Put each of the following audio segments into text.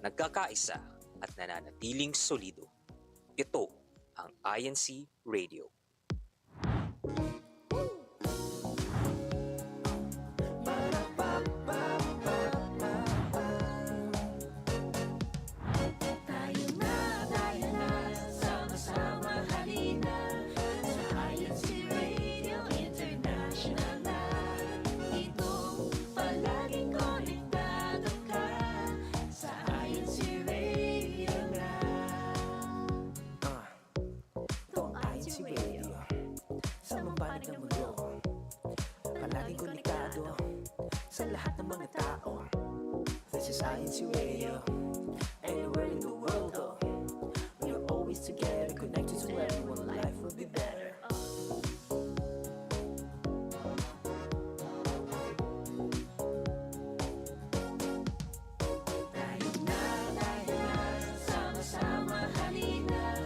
nagkakaisa at nananatiling solido. Ito ang INCRadio. Sa lahat ng mga tao. This is INCRadio. Anywhere in the world, though, we are always together, connected to everyone. Life will be better. Tayo na, sama-sama halina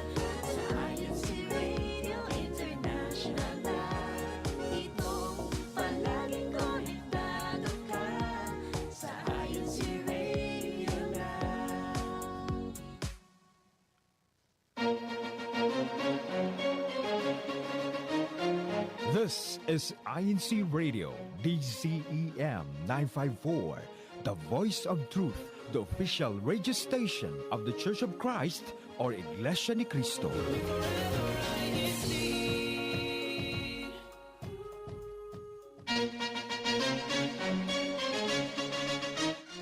sa INCRadio International na. Ito palaging konektado ka sa INCRadio na. This is INCRadio, DZEM 954, the voice of truth, the official radio station of the Church of Christ or Iglesia ni Cristo.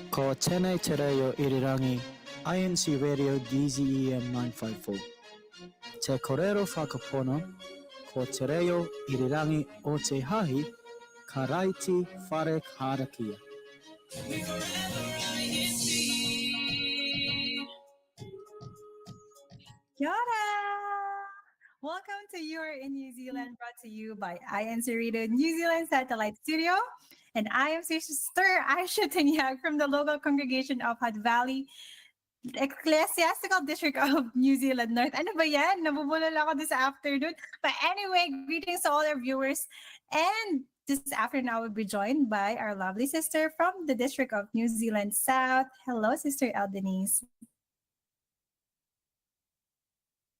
Ko Tenay Terayo Irirangi, INCRadio DZEM 954. Te Korero Fakapono, Ko Terayo Irirangi O Te Hahi, Karaiti Farek Harakia. Kia ora! Welcome to You're in New Zealand, brought to you by INCRadio New Zealand Satellite Studio. And I am Sister Aisha Tanyag from the local congregation of Hutt Valley Ecclesiastical District of New Zealand North. Ano ba yan? Nabubulol ako this afternoon. But anyway, greetings to all our viewers. And this afternoon, I will be joined by our lovely sister from the District of New Zealand South. Hello, Sister Eldenise.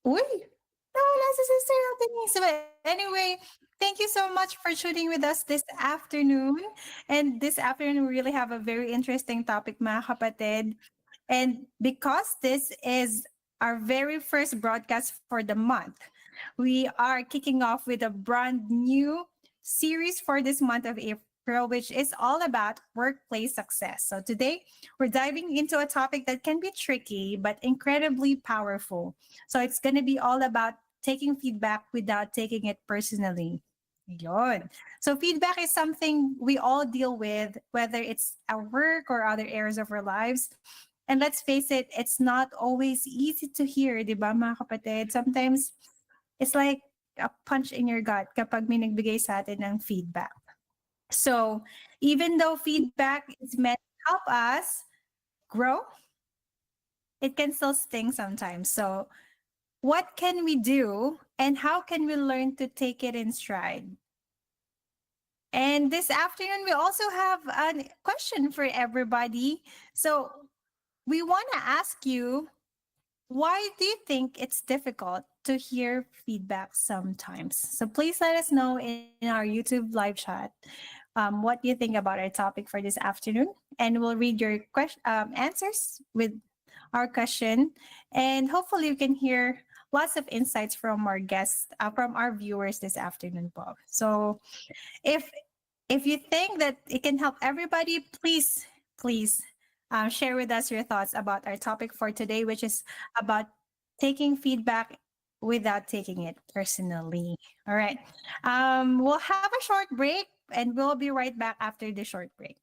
Uy! Nawala si Sister Eldenise. But anyway, thank you so much for tuning with us this afternoon. And this afternoon, we really have a very interesting topic, mga kapatid. And because this is our very first broadcast for the month, we are kicking off with a brand new series for this month of April, which is all about workplace success. So today, we're diving into a topic that can be tricky, but incredibly powerful. So it's going to be all about taking feedback without taking it personally. Yun. So feedback is something we all deal with, whether it's at work or other areas of our lives. And let's face it, it's not always easy to hear, di ba mga kapatid? Sometimes it's like a punch in your gut kapag may nagbigay sa atin ng feedback. So even though feedback is meant to help us grow, it can still sting sometimes. So what can we do and how can we learn to take it in stride? And this afternoon, we also have a question for everybody. So we want to ask you, why do you think it's difficult to hear feedback sometimes? So please let us know in our YouTube live chat what you think about our topic for this afternoon. And we'll read your answers with our question. And hopefully you can hear lots of insights from our guests, from our viewers this afternoon, Bob. So if you think that it can help everybody, please share with us your thoughts about our topic for today, which is about taking feedback without taking it personally. All right. We'll have a short break and we'll be right back after the short break.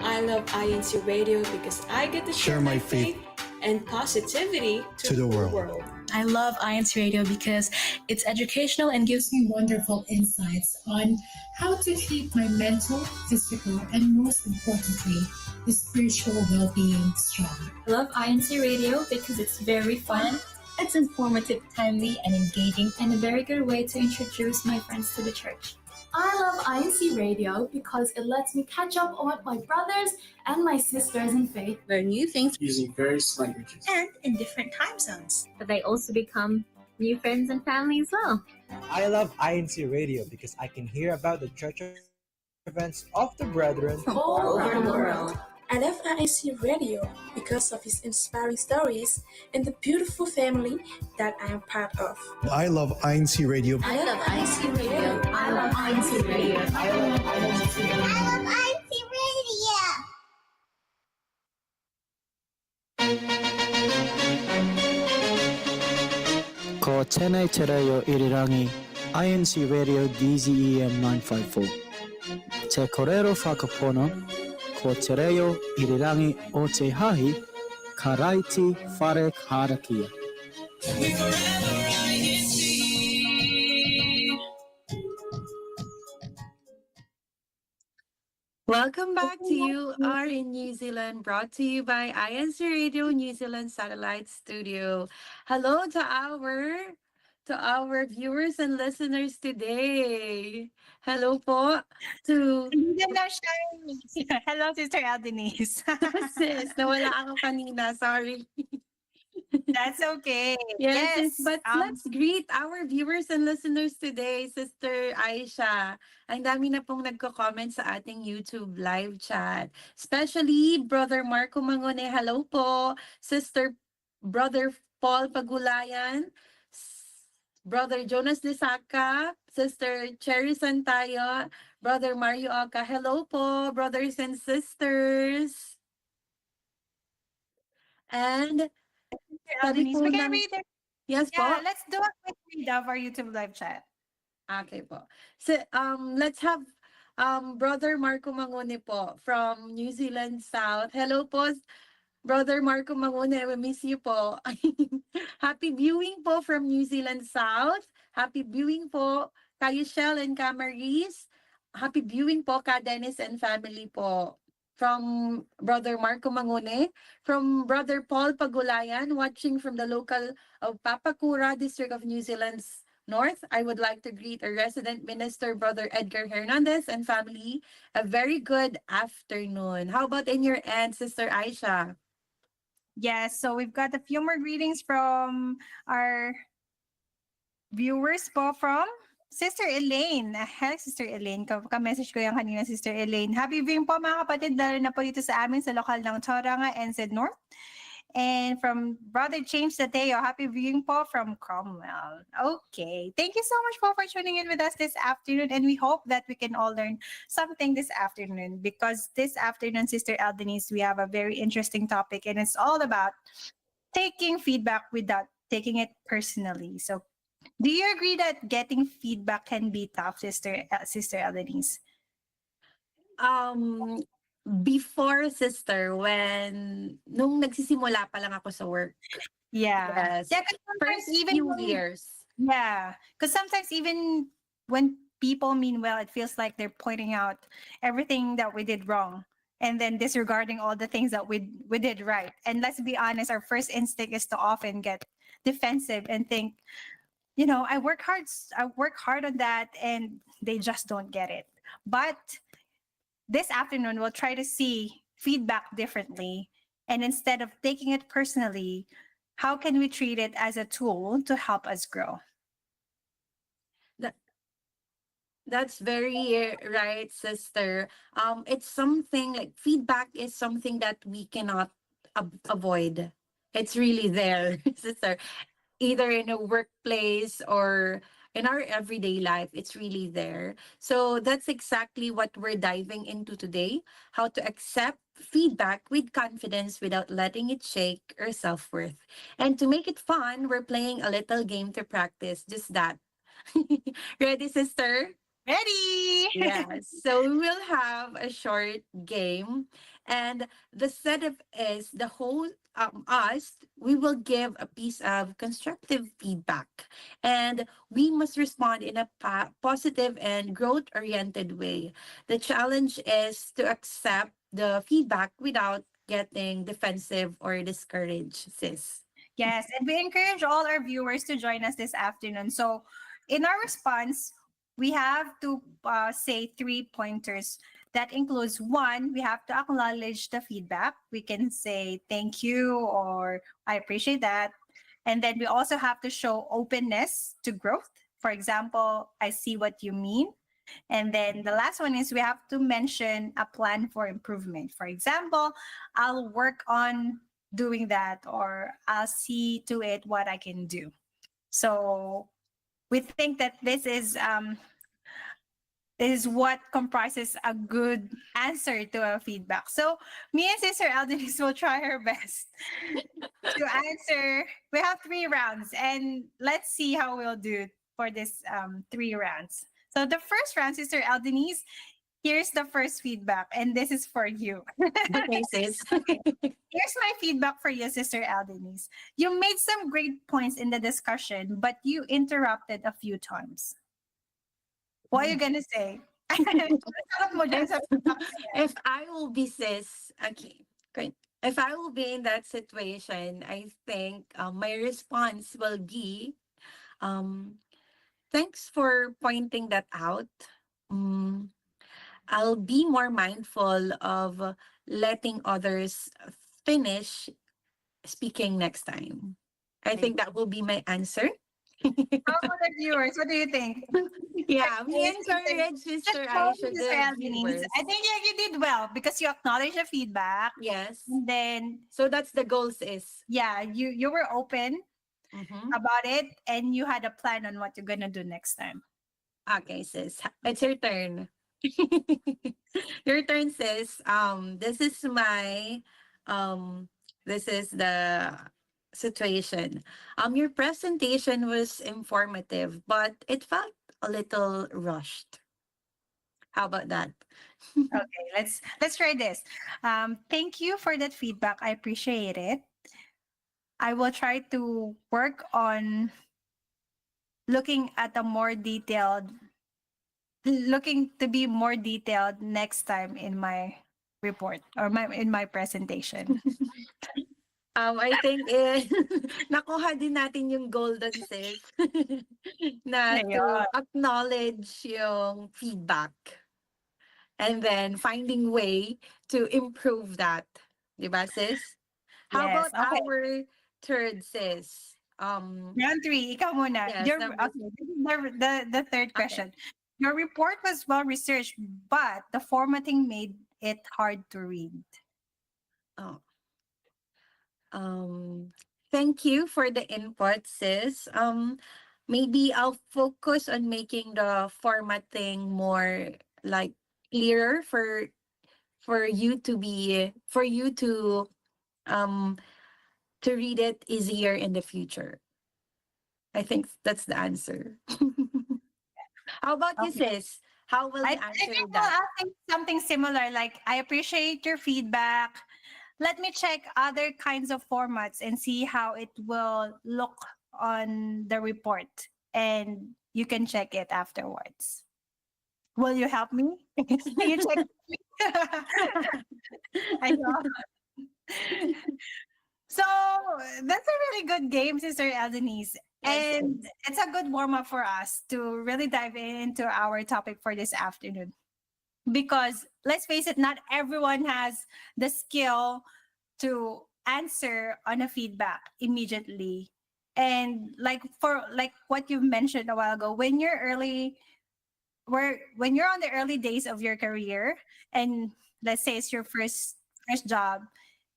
I love INCRadio because I get to share my faith and positivity to the world. I love INCRadio because it's educational and gives me wonderful insights on how to keep my mental, physical, and most importantly, the spiritual well-being strong. I love INCRadio because it's very fun It's informative, timely, and engaging, and a very good way to introduce my friends to the church. I love INC Radio because it lets me catch up on my brothers and my sisters in faith. Learn new things Using various languages. and in different time zones. But they also become new friends and family as well. I love INC Radio because I can hear about the church events of the brethren From all over the world. I love INC Radio because of his inspiring stories and the beautiful family that I am part of. I love INC Radio. I love INC Radio. I love INC Radio. I love INC Radio. I love INC Radio. Ko Chennai Cherayo Irirangi INC Radio DZEM 954. Te Korero Whakapono Ko Cherayo Irirangi o Te Hahi Karaiti Whare Harakia. Welcome back to You Are in New Zealand, brought to you by INCRadio New Zealand Satellite Studio. Hello to our viewers and listeners today. Hello po to Hello, Sister Denise. sis, nawala ako kanina, sorry. That's okay. Yes, but let's greet our viewers and listeners today, Sister Aisha. Ang dami na pong nagko-comment sa ating YouTube live chat. Especially Brother Marco Mangone, hello po. Sister Brother Paul Pagulayan, Brother Jonas Lisaka, Sister Cherry Santayo, Brother Mario Oka, hello po, brothers and sisters. And We can read it. Yes, Yeah, po. let's do a quick read of our YouTube live chat. Okay po. So, let's have Brother Marco Mangone po from New Zealand South. Hello po, Brother Marco Mangone. We miss you po. Happy viewing po from New Zealand South. Happy viewing po kay Shell and Camaris. Happy viewing po ka Dennis and family po. From Brother Marco Mangone, from Brother Paul Pagulayan, watching from the local of Papakura, District of New Zealand's North. I would like to greet our resident minister, Brother Edgar Hernandez and family. A very good afternoon. How about in your end, Sister Aisha? Yes, so we've got a few more greetings from our viewers po from Sister Elaine. Hi, Sister Elaine. Ka-message ko yan kanina, Sister Elaine. Happy viewing po mga kapatid, lalo na po dito sa amin sa lokal ng Tauranga, NZ North. And from Brother James Tateo, happy viewing po from Cromwell. Okay. Thank you so much po for tuning in with us this afternoon. And we hope that we can all learn something this afternoon. Because this afternoon, Sister Denise, we have a very interesting topic. And it's all about taking feedback without taking it personally. So, do you agree that getting feedback can be tough, Sister Denise? Before, sister, nung nagsisimula pa lang ako sa work. Yeah. Yes. Yeah, because First few years. Yeah. Because sometimes even when people mean well, it feels like they're pointing out everything that we did wrong and then disregarding all the things that we did right. And let's be honest, our first instinct is to often get defensive and think, you know, I work hard on that and they just don't get it. But this afternoon, we'll try to see feedback differently. And instead of taking it personally, how can we treat it as a tool to help us grow? That's very right, sister. It's something like feedback is something that we cannot avoid. It's really there, sister. Either in a workplace or in our everyday life, it's really there. So that's exactly what we're diving into today, how to accept feedback with confidence without letting it shake our self-worth. And to make it fun, we're playing a little game to practice just that. Ready, sister? Ready? Yes. So we will have a short game, and the setup is the whole we will give a piece of constructive feedback, and we must respond in a positive and growth-oriented way. The challenge is to accept the feedback without getting defensive or discouraged, sis. Yes, and we encourage all our viewers to join us this afternoon. So, in our response, we have to say 3 pointers. That includes one, we have to acknowledge the feedback. We can say thank you or I appreciate that. And then we also have to show openness to growth. For example, I see what you mean. And then the last one is we have to mention a plan for improvement. For example, I'll work on doing that or I'll see to it what I can do. So we think that this is what comprises a good answer to a feedback. So me and Sister Aldenise will try her best to answer. We have 3 rounds and let's see how we'll do for this 3 rounds. So the first round, Sister Aldenise, here's the first feedback, and this is for you. Okay, sis. Okay. Here's my feedback for you, Sister Aldenise. You made some great points in the discussion, but you interrupted a few times. What are you gonna say? Sarap mo dyan sa feedback na yan. If I will be sis, okay, great. If I will be in that situation, I think my response will be, thanks for pointing that out. Mm, I'll be more mindful of letting others finish speaking next time. I think that will be my answer. How about the viewers? What do you think? Yeah, we encourage Sister Aisha, Sister the Aldenise. viewers. I think you did well because you acknowledged the feedback. Yes. And then So that's the goal, sis. yeah, you were open Mhm. about it and you had a plan on what you're gonna do next time. Okay, sis. It's your turn. Your turn, sis. This is the situation. Your presentation was informative, but it felt a little rushed. How about that? Okay, let's try this. Thank you for that feedback. I appreciate it. I will try to work on looking at a more detailed looking to be more detailed next time in my report or in my presentation. I think nakuha din natin yung golden sis na Ayun. to acknowledge yung feedback and then finding way to improve that. Diba, sis? How Yes. about Okay. our third sis? Round 3, ikaw muna. Yes, Your, number okay, this is the third Okay. question. Your report was well researched, but the formatting made it hard to read. Oh. Thank you for the input, sis. Maybe I'll focus on making the formatting more like clearer for you um to read it easier in the future. I think that's the answer. How about you, Okay. sis? How will you I answer think that? I'll ask something similar. Like, I appreciate your feedback. Let me check other kinds of formats and see how it will look on the report. And you can check it afterwards. Will you help me? You check me? I know. So that's a really good game, Sister Aldenise. Yes, And it's a good warm up for us to really dive into our topic for this afternoon. Because let's face it, not everyone has the skill to answer on a feedback immediately. And like what you mentioned a while ago, when you're when you're on the early days of your career, and let's say it's your first job,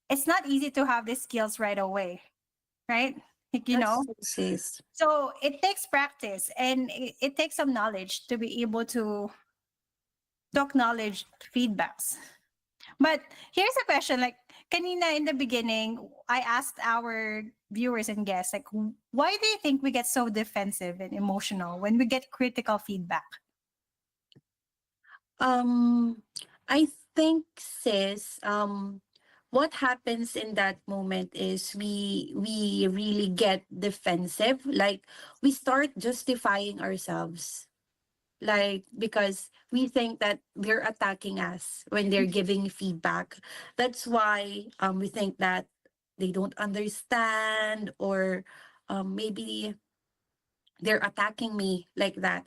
it's not easy to have these skills right away, right? Like, you that's know, so, sis. so it takes practice and it takes some knowledge to be able to acknowledge feedbacks. But here's a question, like kanina in the beginning, I asked our viewers and guests, like, why do you think we get so defensive and emotional when we get critical feedback? I think, sis, what happens in that moment is we really get defensive. Like we start justifying ourselves. Like because we think that they're attacking us when they're giving feedback. That's why we think that they don't understand, or maybe they're attacking me like that.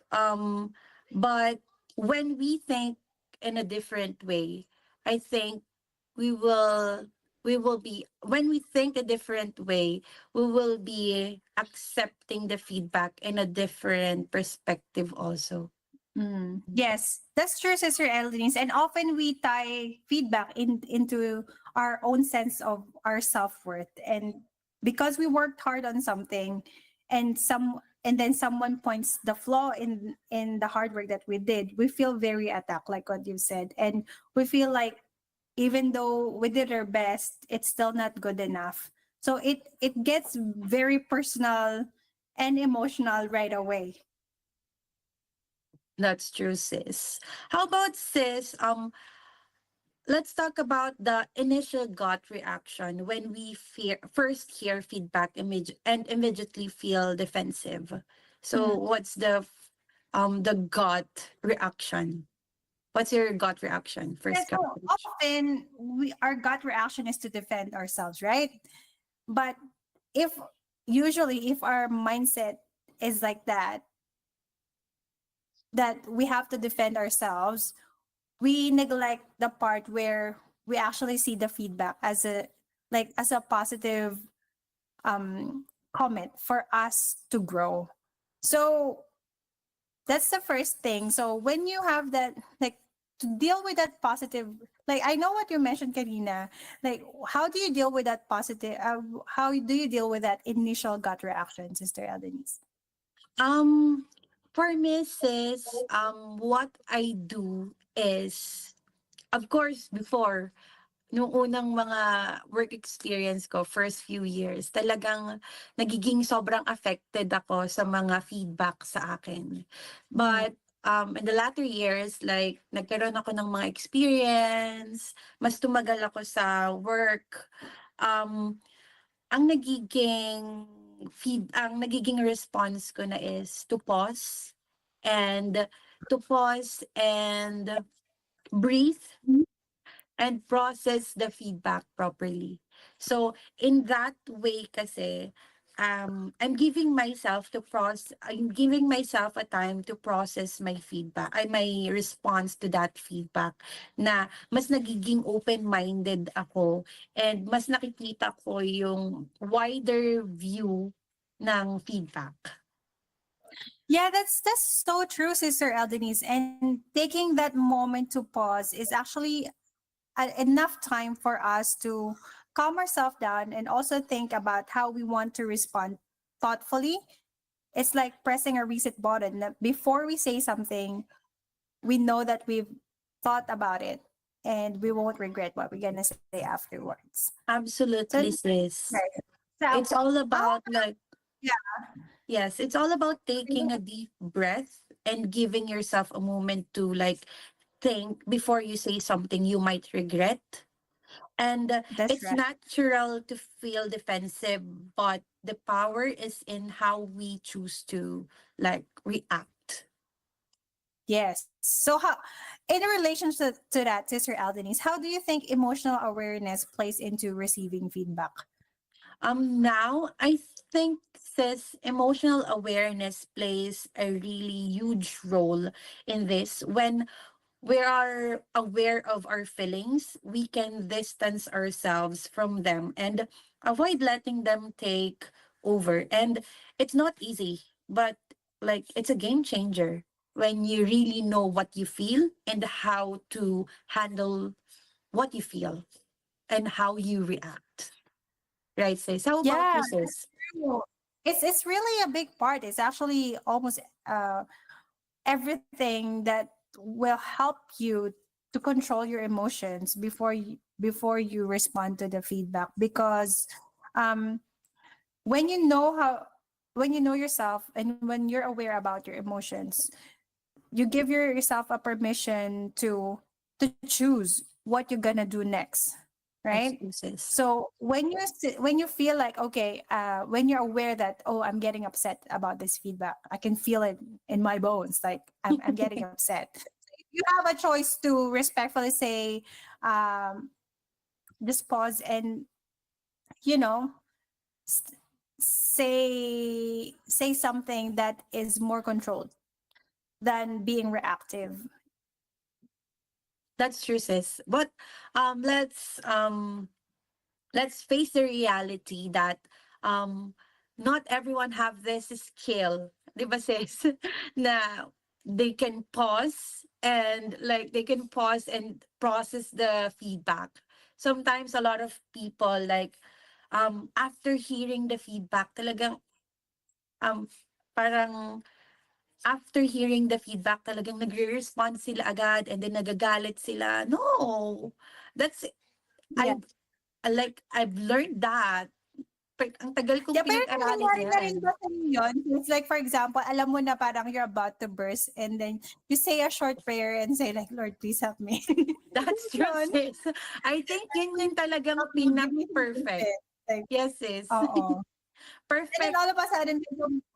Um, but when we think in a different way, I think we will we will be when we think a different way, we will be accepting the feedback in a different perspective also. Yes, that's true, Sister Eldenice. And often we tie feedback into our own sense of our self-worth. And because we worked hard on something and then someone points the flaw in the hard work that we did, we feel very attacked, like what you've said. And we feel like even though we did our best, it's still not good enough. So it gets very personal and emotional right away. That's true, sis. How about sis? Let's talk about the initial gut reaction when we first hear feedback and immediately feel defensive. So what's the gut reaction? What's your gut reaction? Yeah, First gut so reaction. often our gut reaction is to defend ourselves, right? But if usually if our mindset is like that we have to defend ourselves, we neglect the part where we actually see the feedback as a positive comment for us to grow. So that's the first thing. So when you have that, like, to deal with that positive, like, I know what you mentioned, Karina, like, how do you deal with that positive, how do you deal with that initial gut reaction, Sister Eldenice? Um, for me, sis, what I do is, of course, before, nung unang mga work experience ko, first few years, talagang nagiging sobrang affected ako sa mga feedback sa akin. But in the latter years, like, nagkaroon ako ng mga experience, mas tumagal ako sa work, ang nagiging response ko na is and to pause and breathe and process the feedback properly. So in that way kasi, I'm giving myself a time to process my feedback, my response to that feedback, na mas nagiging open-minded ako and mas nakikita ko yung wider view ng feedback. Yeah, that's so true, Sister Eldenice. And taking that moment to pause is actually enough time for us to calm ourselves down and also think about how we want to respond thoughtfully. It's like pressing a reset button. That before we say something, we know that we've thought about it and we won't regret what we're gonna say afterwards. Absolutely, So, sis. right. So, It's all about like, yeah. yes, it's all about taking a deep breath and giving yourself a moment to like think before you say something you might regret. And That's it's right. natural to feel defensive, but the power is in how we choose to like react. Yes. So how, in relation to that, Sister Aldenice, how do you think emotional awareness plays into receiving feedback? Now I think this emotional awareness plays a really huge role in this. When we are aware of our feelings, we can distance ourselves from them and avoid letting them take over. And it's not easy, but like it's a game changer when you really know what you feel and how to handle what you feel and how you react. Right, sis? How about Yeah, you, that's sis? true. It's really a big part. It's actually almost everything that will help you to control your emotions before you respond to the feedback, because um when you know how when you know yourself and when you're aware about your emotions, you give yourself a permission to choose what you're gonna do next, That's right? you, sis. So when you feel like, okay, when you're aware that, oh, I'm getting upset about this feedback, I can feel it in my bones, like I'm getting upset. You have a choice to respectfully say, just pause and you know, s- say something that is more controlled than being reactive. That's true, sis. But um, let's um, let's face the reality that um, not everyone have this skill, di ba, sis? Na they can pause and process the feedback. Sometimes a lot of people like after hearing the feedback talagang um parang after hearing the feedback talagang nagre-respond sila agad and then nagagalit sila. No. That's Yeah. I've learned that. Ang tagal kong Yeah, pero pinag-aralan nangyari na rin yan. ba sa'yo yun? It's like, for example, alam mo na parang you're about to burst and then you say a short prayer and say like, Lord, please help me. That's true, Yun. sis. I think yun yung talagang Help me, give me some perfect. tips. Like, Yes, sis. oo. And then Perfect. all of a sudden,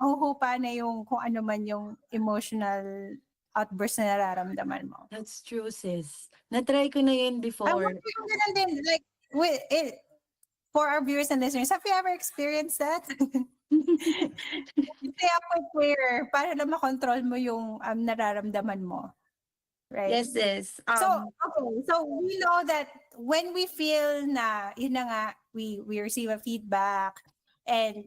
huhupa na yung kung ano man yung emotional outburst na nararamdaman mo. That's true, sis. Na-try ko na yun I before. wonder yung ganun din, like, for our viewers and listeners, have you ever experienced that? You say a quick prayer para lang makontrol mo yung nararamdaman mo. Right? Yes, sis. So, okay. So, we know that when we feel na, yun na nga, we receive a feedback and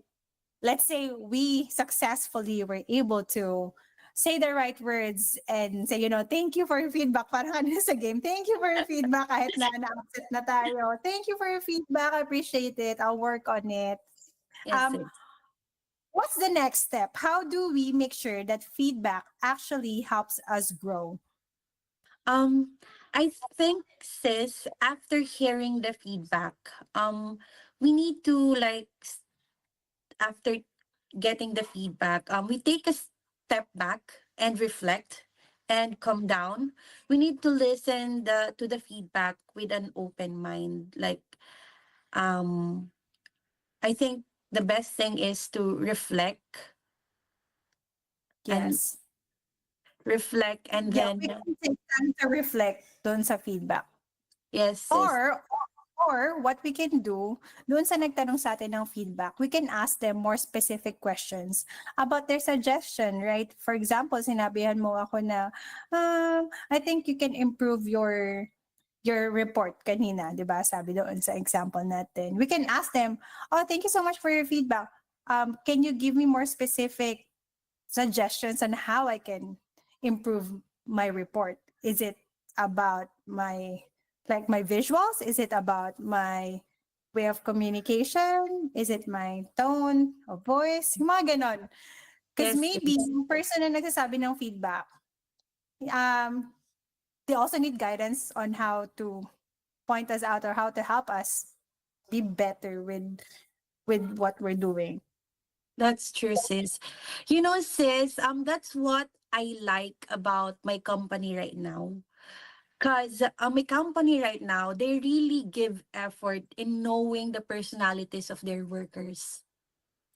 let's say we successfully were able to say the right words and say, thank you for your feedback. Parang ano sa game, thank you for your feedback kahit na-upset na tayo. Thank you for your feedback. I appreciate it. I'll work on it. Yes, sis. What's the next step? How do we make sure that feedback actually helps us grow? I think, sis, after hearing the feedback, we need to after getting the feedback, we take a step back and reflect and calm down. We need to listen to the feedback with an open mind. Um, I think the best thing is to Yes. and Yeah, then we can take time to reflect dun sa feedback. yes, sis. Or what we can do, doon sa nagtanong sa atin ng feedback, we can ask them more specific questions about their suggestion, right? For example, sinabihan mo ako na, I think you can improve your report kanina, di ba? Sabi doon sa example natin. We can ask them, oh, thank you so much for your feedback. Can you give me more specific suggestions on how I can improve my report? Is it about my visuals? Is it about my way of communication? Is it my tone of voice? Yung mga ganon. Because Yes, maybe sis. yung person na nagsasabi ng feedback, they also need guidance on how to point us out or how to help us be better with what we're doing. That's true, sis. Sis, that's what I like about my company right now. Because my company right now, they really give effort in knowing the personalities of their workers.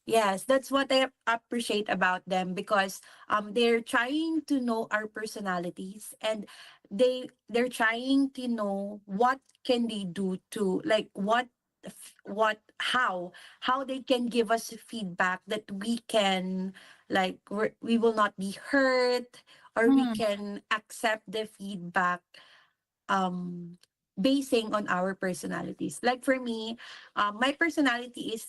Yes, that's what I appreciate about them because they're trying to know our personalities and they're trying to know what can they do to how they can give us feedback that we can we will not be hurt or we can accept the feedback basing on our personalities. Like for me, my personality is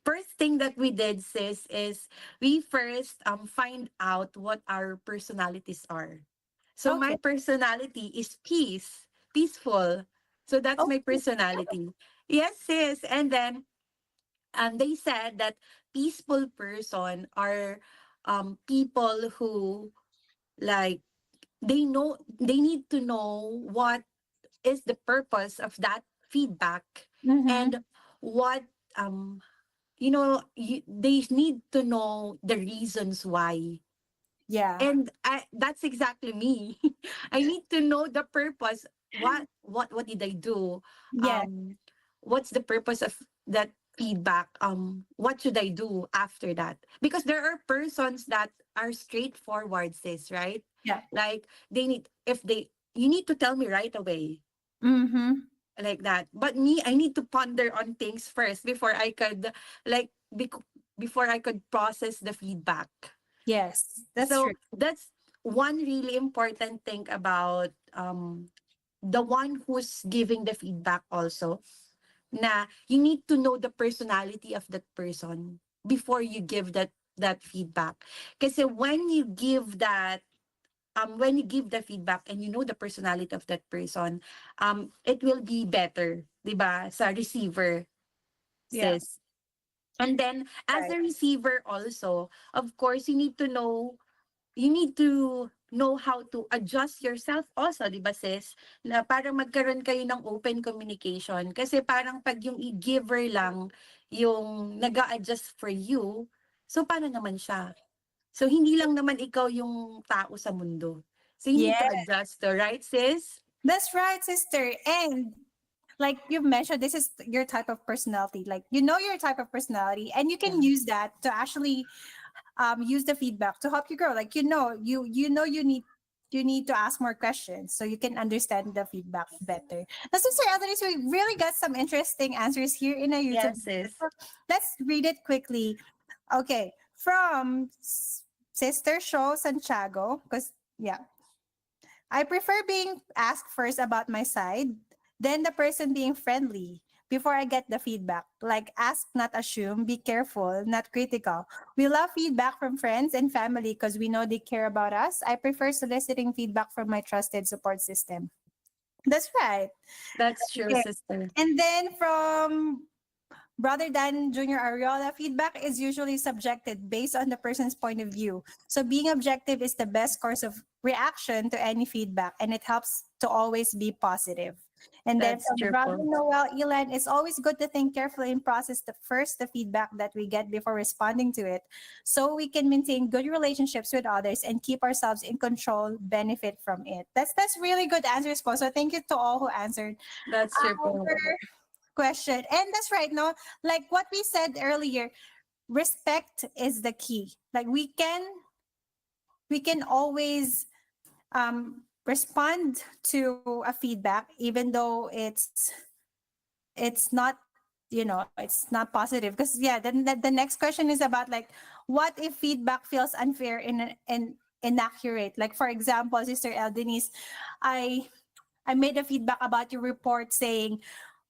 first thing that we did, sis, is we first find out what our personalities are. So my Okay. personality is peaceful. So that's my personality. Yes, sis. And then they said that peaceful person are people who like they need to know what is the purpose of that feedback and what they need to know the reasons why. Yeah. And that's exactly me. I need to know the purpose. What did I do? Yeah. What's the purpose of that feedback? What should I do after that? Because there are persons that are straightforward, sis, right? Yeah. Like you need to tell me right away. Mm-hmm. like that. But me, I need to ponder on things first before I could like before I could process the feedback. Yes, that's So true. that's one really important thing about the one who's giving the feedback also, na you need to know the personality of that person before you give that feedback. Kasi when you give the feedback and you know the personality of that person, it will be better, 'di ba, sa receiver, Yeah, sis. And then as right. a receiver also, of course, you need to know how to adjust yourself also, 'di ba, sis? Na para magkaroon kayo ng open communication. Kasi parang pag yung giver lang yung nag-a-adjust for you, so paano naman siya? So hindi lang naman ikaw yung tao sa mundo. So you need to Yeah, adjust to, right, sis? that's right, sister. And like you mentioned, this is your type of personality. Like you know your type of personality, and you can Yeah. use that to actually use the feedback to help you grow. Like you need to ask more questions so you can understand the feedback better. Now, Sister Elderis, we really got some interesting answers here in a YouTube. Yes, sis. Let's read it quickly. Okay, from Sister Show Santiago, because yeah, I prefer being asked first about my side, then the person being friendly before I get the feedback. Like ask, not assume, be careful, not critical. We love feedback from friends and family because we know they care about us. I prefer soliciting feedback from my trusted support system. That's right. That's true, Okay. sister. And then from Brother Dan Jr. Ariola, feedback is usually subjective based on the person's point of view. So being objective is the best course of reaction to any feedback, and it helps to always be positive. And then That's from true Brother po. Noel Elan, it's always good to think carefully and process the feedback that we get before responding to it, so we can maintain good relationships with others and keep ourselves in control, benefit from it. That's really good answers, po. So thank you to all who answered That's true our po. question. And that's right, no? Like what we said earlier, respect is the key. Like we can always respond to a feedback even though it's not it's not positive, because yeah, then the next question is about like what if feedback feels unfair and inaccurate. Like for example, Sister El Denise, I made a feedback about your report saying,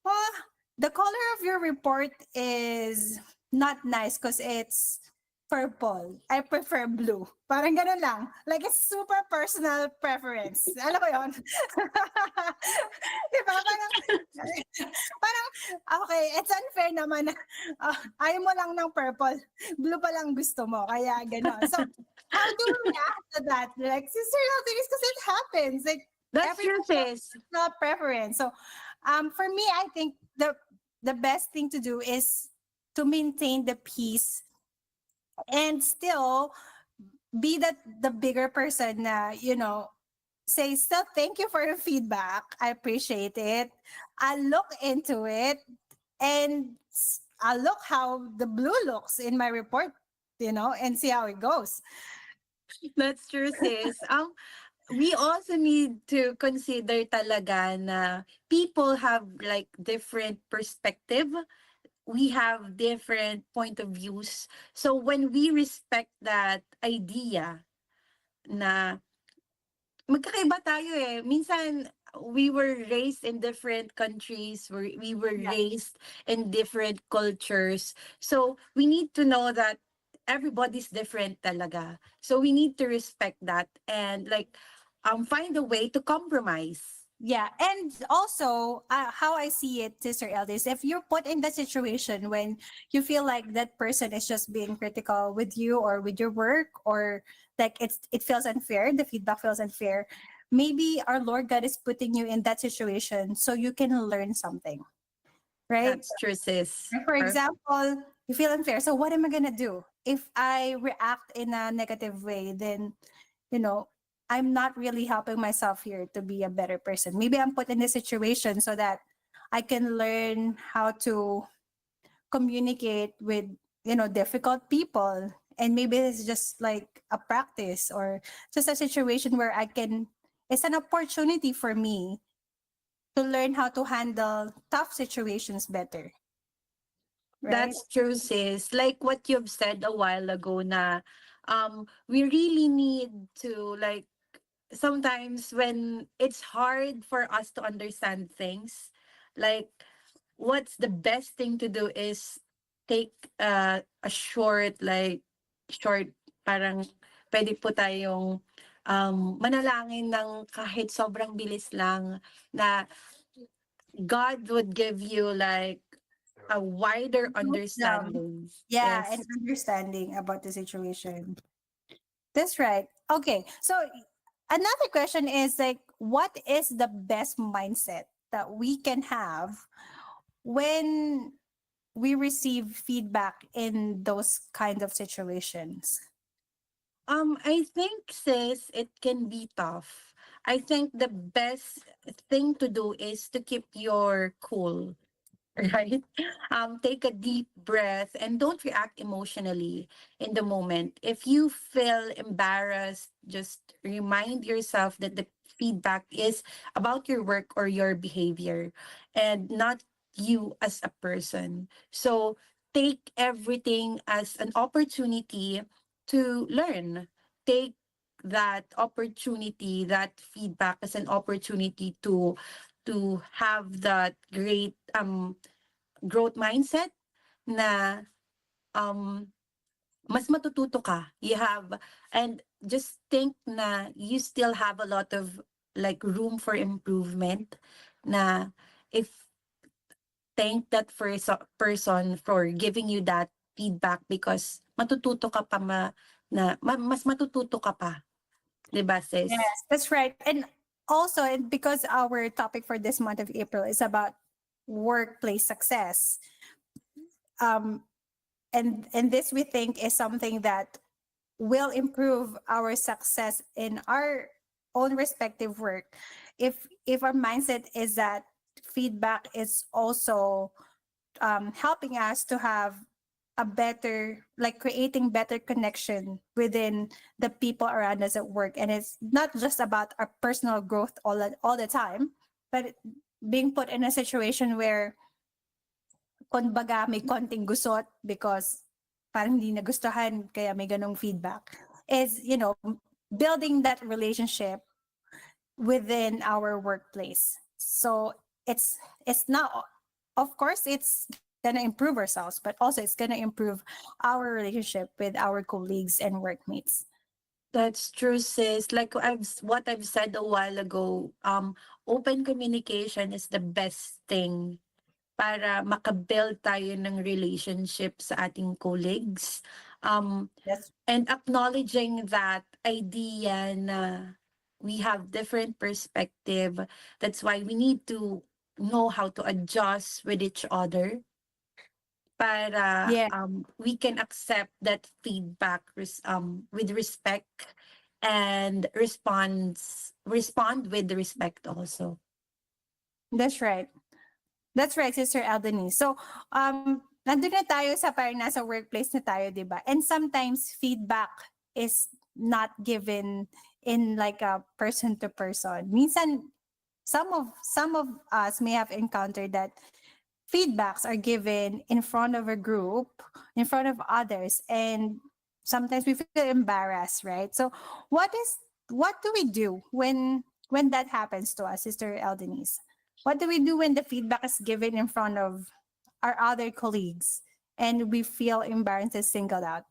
well, the color of your report is not nice because it's purple. I prefer blue. Parang ganun lang. Like, it's super personal preference. Alam mo yun? Diba? Parang, okay, it's unfair naman na ayaw mo lang ng purple. Blue pa lang gusto mo. Kaya gano'n. So, how do we react to that? Like, sister, because it happens. Like, That's true, sis. personal preference. So, for me, I think the best thing to do is to maintain the peace and still be the bigger person na, say still thank you for your feedback. I appreciate it. I'll look into it and I'll look how the blue looks in my report, and see how it goes. That's true, sis. We also need to consider talaga na people have like different perspective. We have different point of views. So when we respect that idea na magkakaiba tayo eh. Minsan, we were raised in different countries, we were raised in different cultures. So we need to know that everybody's different talaga. So we need to respect that and like find a way to compromise. Yeah, and also how I see it, Sister Elders, if you're put in that situation when you feel like that person is just being critical with you or with your work, or like it feels unfair, the feedback feels unfair, maybe our Lord God is putting you in that situation so you can learn something, right? That's true, sis. For example, you feel unfair. So what am I gonna do? If I react in a negative way, then I'm not really helping myself here to be a better person. Maybe I'm put in this situation so that I can learn how to communicate with difficult people. And maybe it's just like a practice or just a situation where it's an opportunity for me to learn how to handle tough situations better, right? That's true, sis. Like what you've said a while ago na we really need to like sometimes when it's hard for us to understand things, like what's the best thing to do is take a short parang pwede po tayong manalangin ng kahit sobrang bilis lang na God would give you like a wider Wisdom. understanding. Yeah, and Yes. understanding about the situation. That's right. Okay. So another question is like, what is the best mindset that we can have when we receive feedback in those kind of situations? I think, sis, it can be tough. I think the best thing to do is to keep your cool, right? Take a deep breath and don't react emotionally in the moment. If you feel embarrassed, just remind yourself that the feedback is about your work or your behavior and not you as a person. So take everything as an opportunity to learn. Take that opportunity, that feedback as an opportunity to have that great growth mindset na um mas matututo ka. You have and just think na you still have a lot of like room for improvement na if thank that person for giving you that feedback because matututo ka pa mas matututo ka pa. 'Di ba, Yes, sis? that's right. And also, and because our topic for this month of April is about workplace success, um, and this we think is something that will improve our success in our own respective work. If our mindset is that feedback is also helping us to have a better, like creating better connection within the people around us at work, and it's not just about our personal growth all the time, but being put in a situation where kumbaga may konting gusot because parang hindi nagustuhan kaya may ganong feedback, is building that relationship within our workplace. So it's not, of course it's gonna improve ourselves, but also it's gonna improve our relationship with our colleagues and workmates. That's true, sis. Like what I've said a while ago, open communication is the best thing para makabuild tayo ng relationship sa ating colleagues. That's And acknowledging that idea na we have different perspective. That's why we need to know how to adjust with each other para yeah, we can accept that feedback with respect and respond with respect also. that's right. That's right, Sister Aldeni. So, nandun na tayo sa parang nasa workplace na tayo, di ba? And sometimes feedback is not given in like a person to person. Minsan, some of us may have encountered that feedbacks are given in front of a group, in front of others, and sometimes we feel embarrassed, right? So, what do we do when that happens to us, Sister Eldenise? What do we do when the feedback is given in front of our other colleagues and we feel embarrassed and singled out?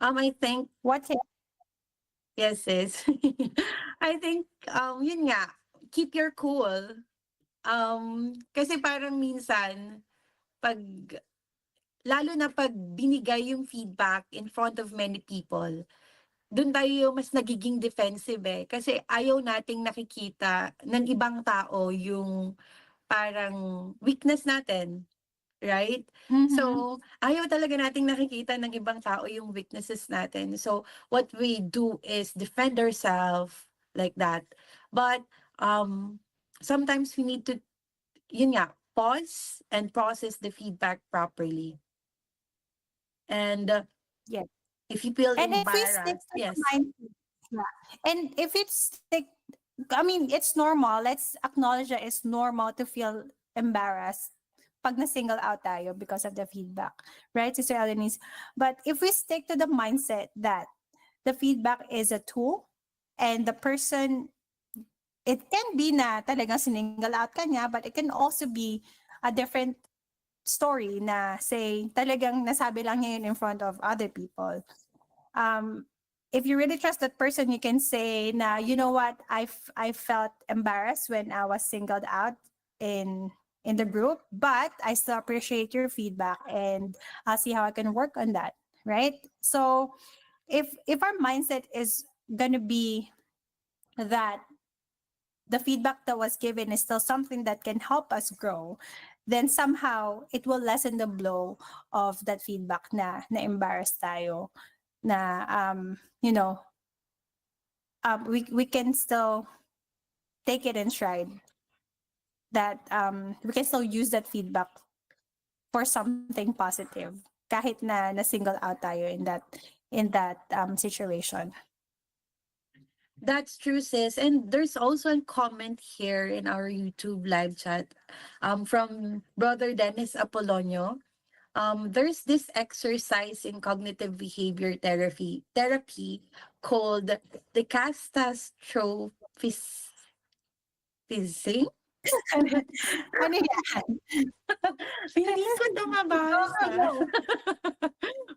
I think What can yes, sis. I think yun nga, keep your cool. Kasi parang minsan pag lalo na pag binigay yung feedback in front of many people, dun tayo mas nagiging defensive eh. Kasi ayaw nating nakikita ng ibang tao yung parang weakness natin. Right? mm-hmm. So, ayaw talaga nating nakikita ng ibang tao yung weaknesses natin. So, what we do is defend ourselves like that. But, sometimes we need to, yun nga, pause and process the feedback properly. And Yeah. if you feel And if we stick embarrassed, to the yes. mind, yeah. And if it's stick I mean, it's normal. Let's acknowledge that it's normal to feel embarrassed pag na-single out tayo because of the feedback, right, Sister Elenice? But if we stick to the mindset that the feedback is a tool and the person, it can be na talagang single out ka niya, but it can also be a different story na say talagang nasabi lang niya yun in front of other people. If you really trust that person, you can say na, you know what, I felt embarrassed when I was singled out in the group, but I still appreciate your feedback and I'll see how I can work on that, right? So if our mindset is gonna be that the feedback that was given is still something that can help us grow, then somehow it will lessen the blow of that feedback na embarrassed tayo, na you know, we can still take it in stride, that we can still use that feedback for something positive kahit na single out tayo in that situation. That's true, sis. And there's also a comment here in our YouTube live chat from Brother Dennis Apolonio. There's this exercise in cognitive behavior therapy called the catastrophizing. Ano yan? Hindi ko na mabasa.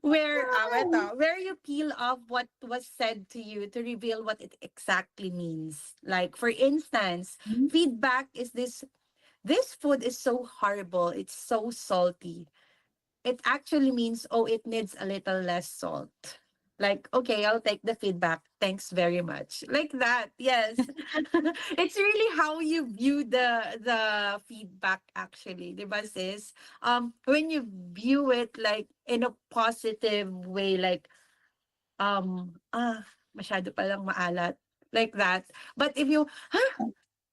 Where you peel off what was said to you to reveal what it exactly means. Like, for instance, feedback is this food is so horrible, it's so salty. It actually means, oh, it needs a little less salt. Like, okay, I'll take the feedback. Thanks very much. Like that. Yes. It's really how you view the feedback actually, 'di ba, sis? When you view it like in a positive way, like masyado palang maalat. Like that. But if you,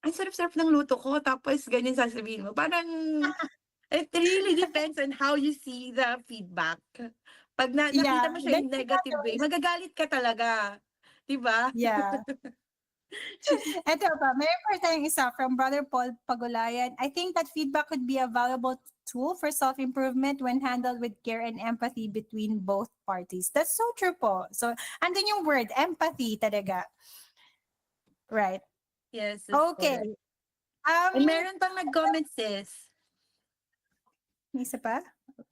ang sarap-sarap ng luto ko, tapos ganyan sasabihin mo. Parang, it really depends on how you see the feedback. Pag nakita mo siya in negative way, magagalit ka talaga. Diba? Yeah. Ito pa, mayroon pa tayong isa from Brother Paul Pagulayan. I think that feedback could be a valuable tool for self-improvement when handled with care and empathy between both parties. That's so true po. So, andun yung word, empathy talaga. Right. Yes. Okay. And meron pang nag-comment, sis. Isa pa?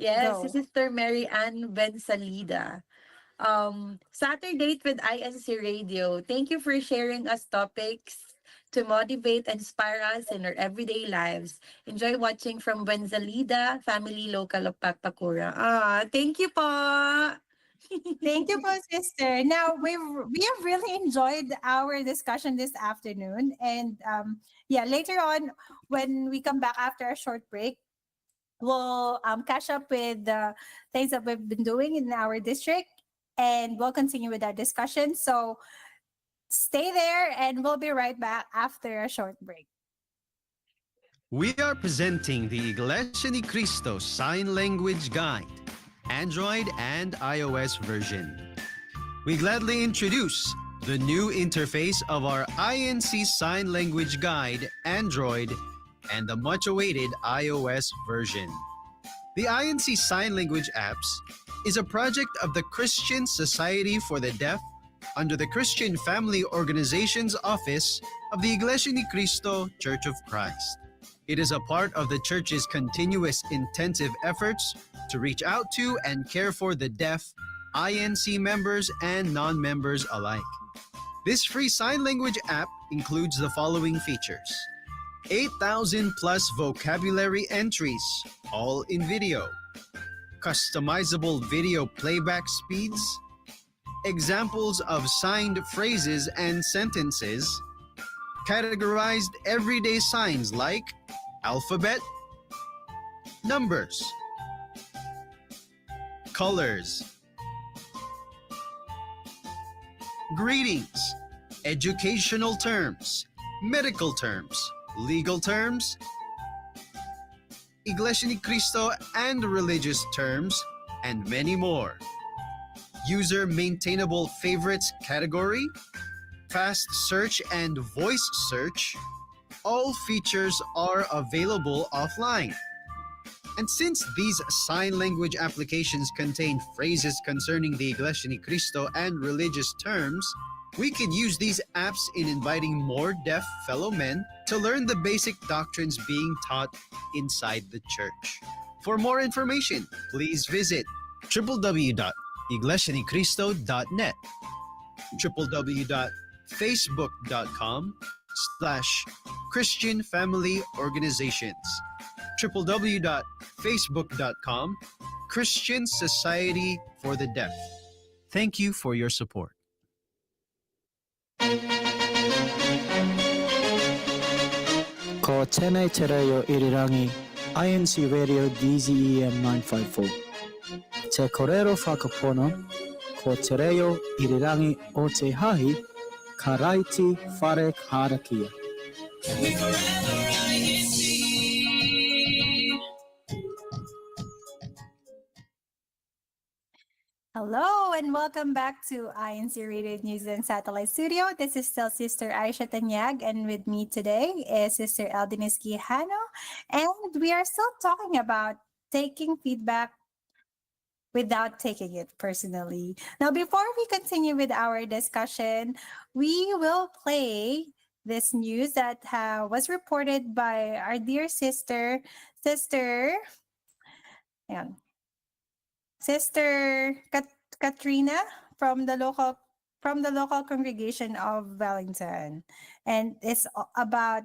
Yes, Go. si Sister Mary Ann Bensalida. Saturday with INCRadio. Thank you for sharing us topics to motivate and inspire us in our everyday lives. Enjoy watching from Bensalida, family local of Pagpakura. Thank you po. Thank you po, sister. Now, we have really enjoyed our discussion this afternoon. And later on, when we come back after a short break, we'll catch up with the things that we've been doing in our district, and we'll continue with our discussion. So stay there, and we'll be right back after a short break. We are presenting the Iglesia ni Cristo Sign Language Guide, Android and iOS version. We gladly introduce the new interface of our INC Sign Language Guide, Android, and the much-awaited iOS version. The INC Sign Language apps is a project of the Christian Society for the Deaf under the Christian Family Organizations Office of the Iglesia ni Cristo Church of Christ. It is a part of the Church's continuous intensive efforts to reach out to and care for the deaf, INC members and non-members alike. This free sign language app includes the following features: 8,000 plus vocabulary entries, all in video, customizable video playback speeds, examples of signed phrases and sentences, categorized everyday signs like alphabet, numbers, colors, greetings, educational terms, medical terms, legal terms, Iglesia ni Cristo and religious terms, and many more. User maintainable favorites category, fast search, and voice search, all features are available offline. And since these sign language applications contain phrases concerning the Iglesia ni Cristo and religious terms, we can use these apps in inviting more deaf fellow men to learn the basic doctrines being taught inside the church. For more information, please visit www.iglesianicristo.net, www.facebook.com/Christian Family Organizations, www.facebook.com Christian Society for the Deaf. Thank you for your support. Ko Tenay Terayo Irirangi INC Radio DZEM 954. Te Korero Whakapono, Ko Terayo Irirangi o Te Hahi, Karaiti Whare Harakia. Hello and welcome back to INC Radio News and Satellite Studio. This is still Sister Aisha Tanyag, and with me today is Sister Eldenis Quijano, and we are still talking about taking feedback without taking it personally. Now, before we continue with our discussion, we will play this news that was reported by our dear sister, hang on, Sister Katrina from the local congregation of Wellington, and it's about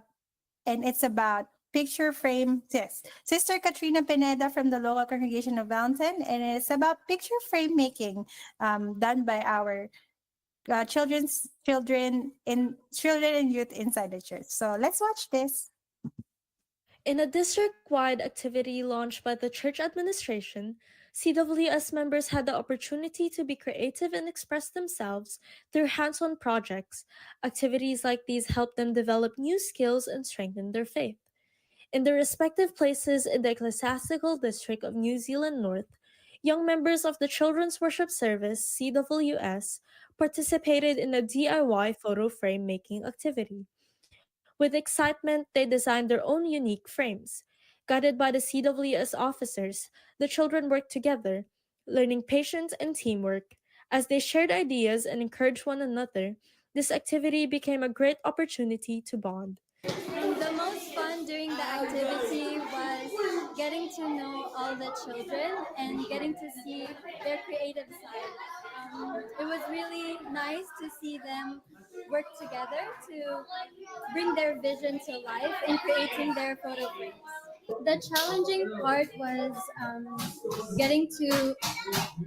picture frame. Yes, Sister Katrina Pineda from the local congregation of Wellington, and it's about picture frame making, done by our children and youth inside the church. So let's watch this. In a district-wide activity launched by the church administration, CWS members had the opportunity to be creative and express themselves through hands-on projects. Activities like these help them develop new skills and strengthen their faith. In their respective places in the Ecclesiastical District of New Zealand North, young members of the Children's Worship Service, CWS, participated in a DIY photo frame making activity. With excitement, they designed their own unique frames. Guided by the CWS officers, the children worked together, learning patience and teamwork. As they shared ideas and encouraged one another, this activity became a great opportunity to bond. The most fun during the activity was getting to know all the children and getting to see their creative side. It was really nice to see them work together to bring their vision to life in creating their photo frames. The challenging part was getting to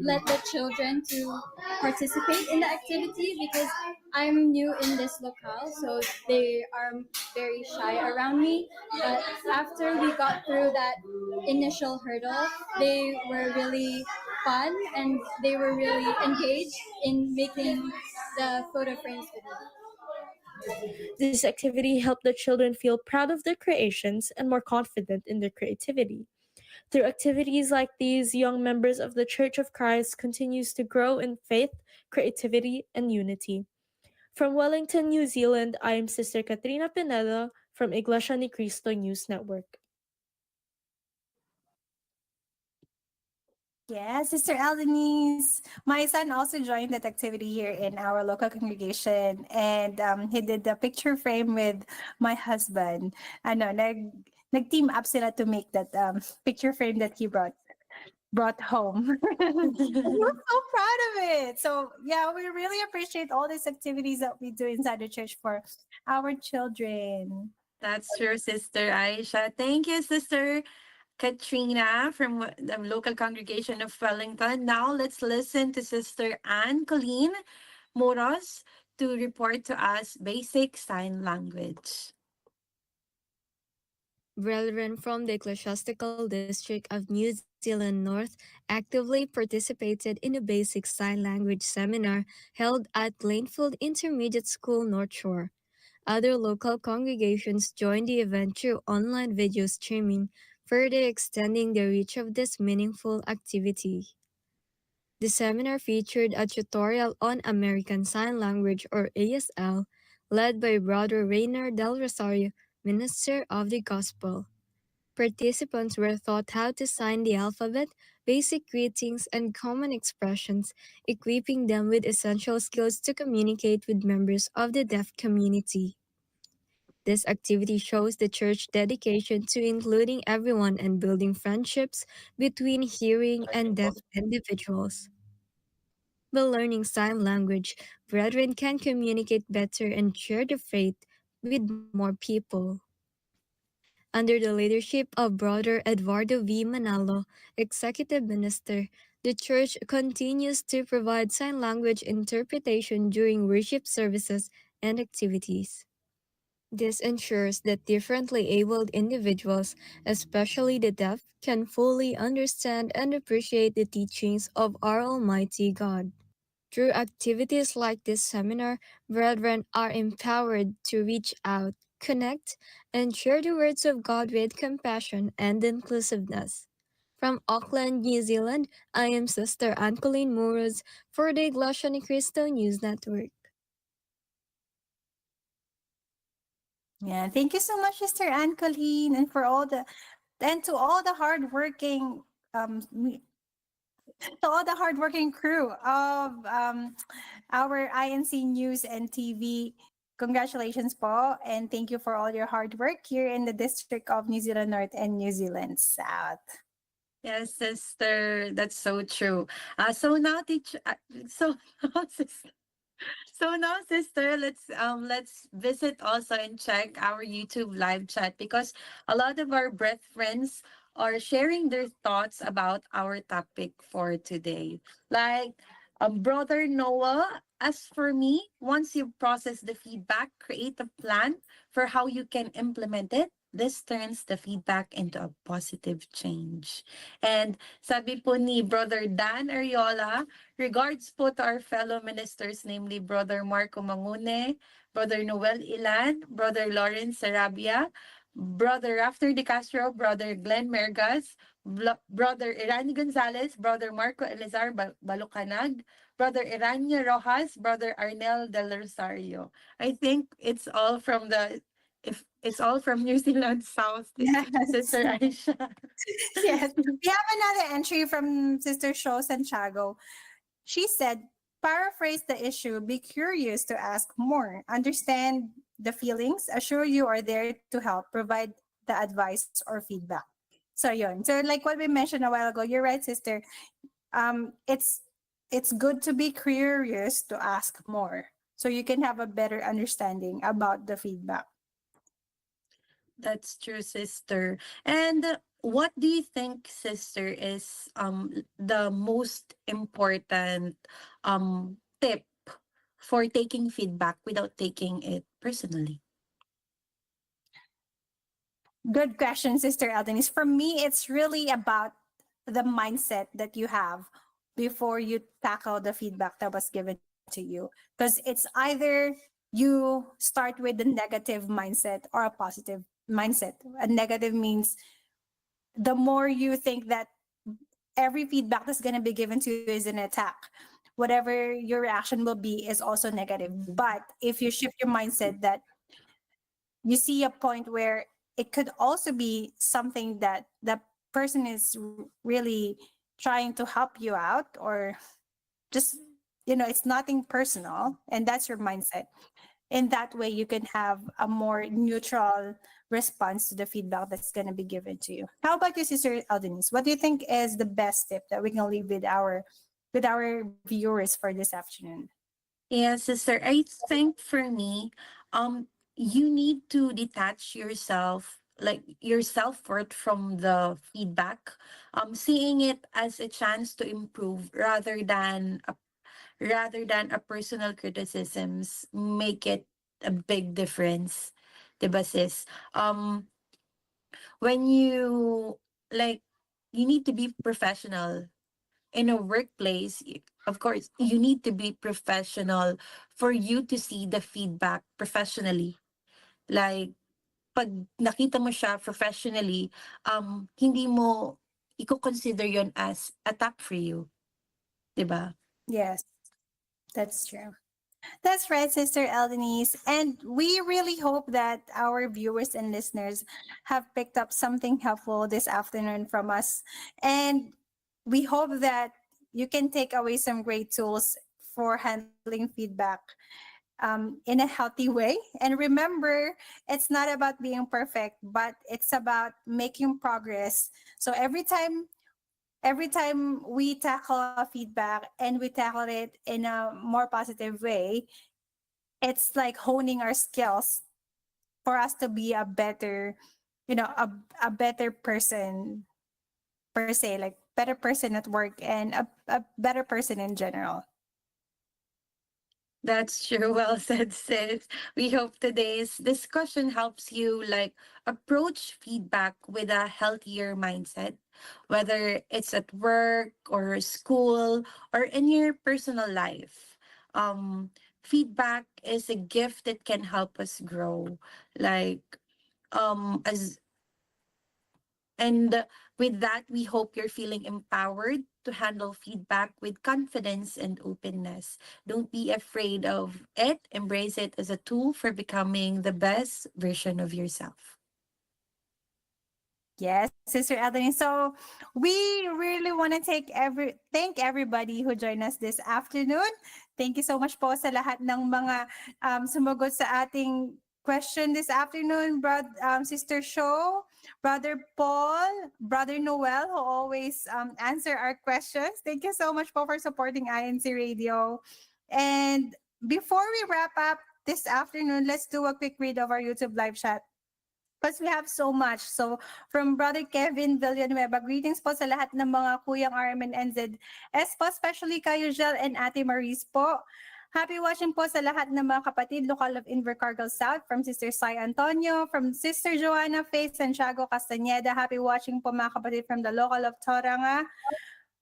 let the children to participate in the activity because I'm new in this locale, so they are very shy around me. But after we got through that initial hurdle, they were really fun and they were really engaged in making the photo frames with me. This activity helped the children feel proud of their creations and more confident in their creativity. Through activities like these, young members of the Church of Christ continues to grow in faith, creativity, and unity. From Wellington, New Zealand, I am Sister Katrina Pineda from Iglesia ni Cristo News Network. Yeah, Sister Aldenise. My son also joined that activity here in our local congregation, and he did the picture frame with my husband. Ano, nag-team up sila to make that picture frame that he brought home. We're so proud of it. So yeah, we really appreciate all these activities that we do inside the church for our children. That's true, Sister Aisha. Thank you, Sister Katrina from the local congregation of Wellington. Now let's listen to Sister Anne Colleen Moros to report to us basic sign language. Brethren from the Ecclesiastical District of New Zealand North actively participated in a basic sign language seminar held at Plainfield Intermediate School North Shore. Other local congregations joined the event through online video streaming, further extending the reach of this meaningful activity. The seminar featured a tutorial on American Sign Language or ASL, led by Brother Rainer del Rosario, Minister of the Gospel. Participants were taught how to sign the alphabet, basic greetings, and common expressions, equipping them with essential skills to communicate with members of the deaf community. This activity shows the church dedication to including everyone and building friendships between hearing and deaf individuals. By learning sign language, brethren can communicate better and share the faith with more people. Under the leadership of Brother Eduardo V. Manalo, Executive Minister, the Church continues to provide sign language interpretation during worship services and activities. This ensures that differently abled individuals, especially the deaf, can fully understand and appreciate the teachings of our Almighty God. Through activities like this seminar, brethren are empowered to reach out, connect, and share the words of God with compassion and inclusiveness. From Auckland, New Zealand, I am Sister Angeline Muros for the Iglesia Ni Cristo News Network. Yeah, thank you so much, Sister Anne Colleen, and for all the and to all the hardworking to all the hardworking crew of our INC News and TV. Congratulations, po, and thank you for all your hard work here in the District of New Zealand North and New Zealand South. Yes, sister, that's so true. So now, so now, sister, so now, sister, let's visit also and check our YouTube live chat because a lot of our breath friends are sharing their thoughts about our topic for today. Like brother Noah, as for me, once you process the feedback, create a plan for how you can implement it. This turns the feedback into a positive change. And sabi po ni Brother Dan Ariola, regards po to our fellow ministers, namely Brother Marco Mangune, Brother Noel Ilan, Brother Lawrence Sarabia, Brother Rafter De Castro, Brother Glenn Mergas, Brother Irani Gonzalez, Brother Marco Elizar Balucanag, Brother Irania Rojas, Brother Arnel Del Rosario. I think it's all from the if it's all from New Zealand South, Yes. Sister Aisha. Yes. We have another entry from Sister Sho Santiago. She said, paraphrase the issue, be curious to ask more, understand the feelings, assure you are there to help, provide the advice or feedback. So yun. So like what we mentioned a while ago, you're right, sister. It's good to be curious to ask more so you can have a better understanding about the feedback. That's true, sister. And what do you think, sister, is the most important tip for taking feedback without taking it personally? Good question, Sister Eldenis. For me, it's really about the mindset that you have before you tackle the feedback that was given to you. Because it's either you start with the negative mindset or a positive mindset. A negative means the more you think that every feedback that's going to be given to you is an attack, whatever your reaction will be is also negative. But if you shift your mindset that you see a point where it could also be something that the person is really trying to help you out, or just, it's nothing personal, and that's your mindset. In that way, you can have a more neutral response to the feedback that's going to be given to you. How about you, Sister Aldenise? What do you think is the best tip that we can leave with our viewers for this afternoon? Yeah, sister. I think for me, you need to detach yourself, like your self-worth from the feedback, seeing it as a chance to improve rather than a personal criticisms make it a big difference. Diba, sis? When you like you need to be professional in a workplace. Of course, you need to be professional for you to see the feedback professionally. Like, pag nakita mo siya professionally, hindi mo i-consider yon as attack for you. 'Di ba? Yes, that's true. That's right, Sister Eldenise. And we really hope that our viewers and listeners have picked up something helpful this afternoon from us. And we hope that you can take away some great tools for handling feedback in a healthy way. And remember, it's not about being perfect, but it's about making progress. So every time we tackle a feedback and we tackle it in a more positive way, it's like honing our skills for us to be a better, a better person per se, like better person at work and a better person in general. That's true. Well said, sis. We hope today's discussion helps you like approach feedback with a healthier mindset, whether it's at work or school or in your personal life. Feedback is a gift that can help us grow. Like as and with that, we hope you're feeling empowered to handle feedback with confidence and openness. Don't be afraid of it. Embrace it as a tool for becoming the best version of yourself. Yes, Sister Adeline. So we really want to thank everybody who joined us this afternoon. Thank you so much po sa lahat ng mga sumagot sa ating question this afternoon, Sister Show, Brother Paul, Brother Noel, who always answer our questions. Thank you so much po for supporting INC Radio. And before we wrap up this afternoon, let's do a quick read of our YouTube live chat because we have so much. So, from Brother Kevin Villanueva, greetings po sa lahat ng mga Kuyang RM and NZS po, especially kayo, Jel and Ate Maris po. Happy watching po sa lahat ng mga kapatid, local of Invercargill South, from Sister Sai Antonio, from Sister Joanna Faith Santiago Castañeda. Happy watching po mga kapatid from the local of Toranga.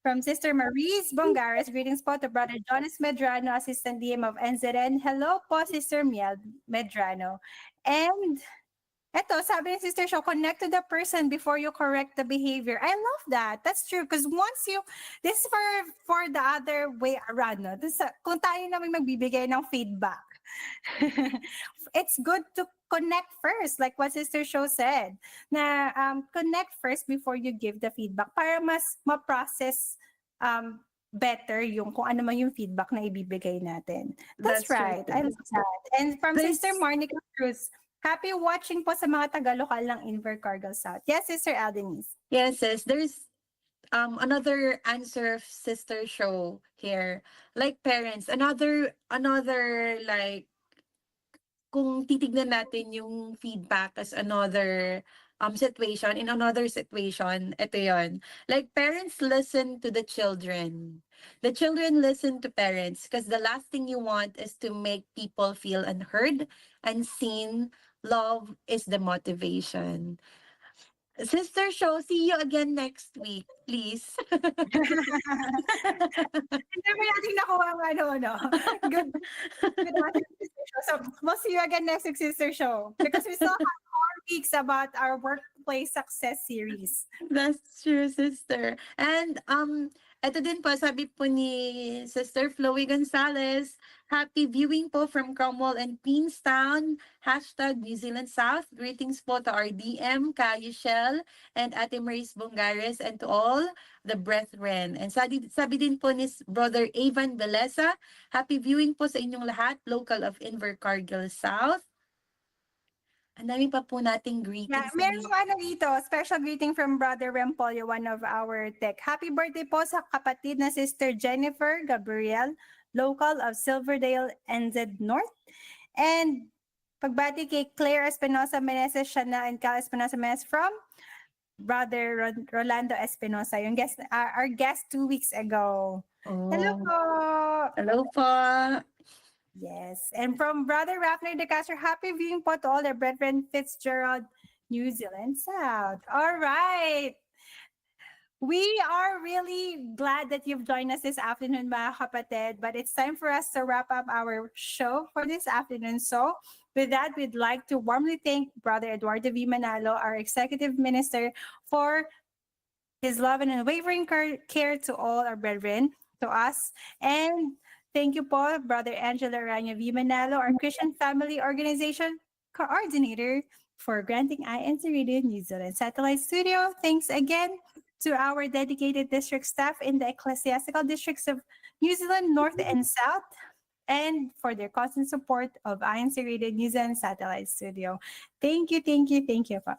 From Sister Maris Bongares, greetings po to Brother Jonas Medrano, Assistant DM of NZN. Hello po, Sister Miel Medrano. And eto, sabi ni Sister Shaw, connect to the person before you correct the behavior. I love that. That's true. Because this is for the other way around. No? Kung tayo naman magbibigay ng feedback, it's good to connect first, like what Sister Shaw said. Na connect first before you give the feedback para mas ma-process better yung kung ano man yung feedback na ibibigay natin. That's right. I love that. And from Sister Monica Cruz, happy watching po sa mga taga-lokal ng Invercargill South. Yes, Sister Aldenise. Yes, sis. There's another answer of Sister Show here. Like parents, another like kung titignan natin yung feedback as another situation, in another situation, ito yon. Like parents listen to the children. The children listen to parents because the last thing you want is to make people feel unheard and seen. Love is the motivation. Sister Show, see you again next week, please. Hindi mo natin nakuha ang no? Good Sister Show. So, we'll see you again next week, Sister Show. Because we still have 4 weeks about our workplace success series. That's true, sister. And eto din po, sabi po ni Sister Chloe Gonzalez, happy viewing po from Cromwell and Queenstown, #New Zealand South. Greetings po to our DM, Kayo Shell, and Ate Maris Bongares, and to all the brethren. And sabi din po ni Brother Evan Belesa, happy viewing po sa inyong lahat, local of Invercargill South. Ang dami pa po nating greetings. Meron dito, special greeting from Brother Rempolyo, one of our tech. Happy birthday po sa kapatid na Sister Jennifer Gabriel, local of Silverdale, NZ North. And pagbati kay Claire Espinosa Meneses, Shana and Cal Espinosa Meneses from Brother Rolando Espinosa, yung guest, our guest 2 weeks ago. Oh. Hello po! Hello po! Yes. And from Brother Raffner de Castro, happy viewing po to all the brethren Fitzgerald, New Zealand South. All right. We are really glad that you've joined us this afternoon, mga kapatid, but it's time for us to wrap up our show for this afternoon. So with that, we'd like to warmly thank Brother Eduardo V. Manalo, our Executive Minister, for his love and unwavering care to all our brethren. to us. And thank you po, Brother Angelo Aranya V. Manalo, our Christian Family Organization coordinator, for granting INC Radio New Zealand Satellite Studio. Thanks again to our dedicated district staff in the ecclesiastical districts of New Zealand North and South, and for their constant support of INC Radio New Zealand Satellite Studio. Thank you, thank you, thank you po.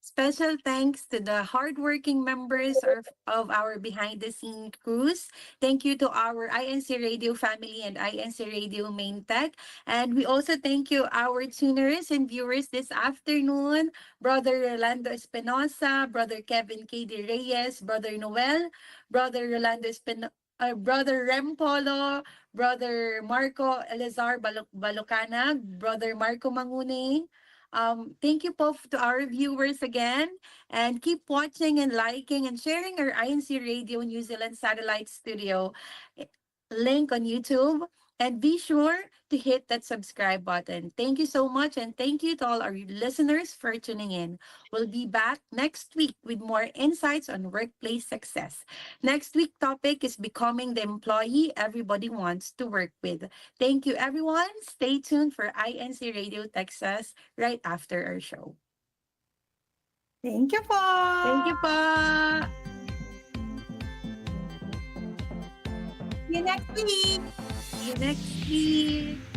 Special thanks to the hardworking members of our behind the scene crews. Thank you to our INC Radio family and INC Radio main tech. And we also thank you our tuners and viewers this afternoon. Brother Rolando Espinosa, Brother Kevin K.D. Reyes, Brother Noel, Brother Rolando Espinosa, Brother Rem Polo, Brother Marco Elazar Balucanag, Brother Marco Mangune. Thank you po to our viewers again, and keep watching and liking and sharing our INC Radio New Zealand Satellite Studio link on YouTube. And be sure to hit that subscribe button. Thank you so much, and thank you to all our listeners for tuning in. We'll be back next week with more insights on workplace success. Next week topic is becoming the employee everybody wants to work with. Thank you, everyone. Stay tuned for INC Radio Texas right after our show. Thank you po. Thank you po. See you next week. See you next week.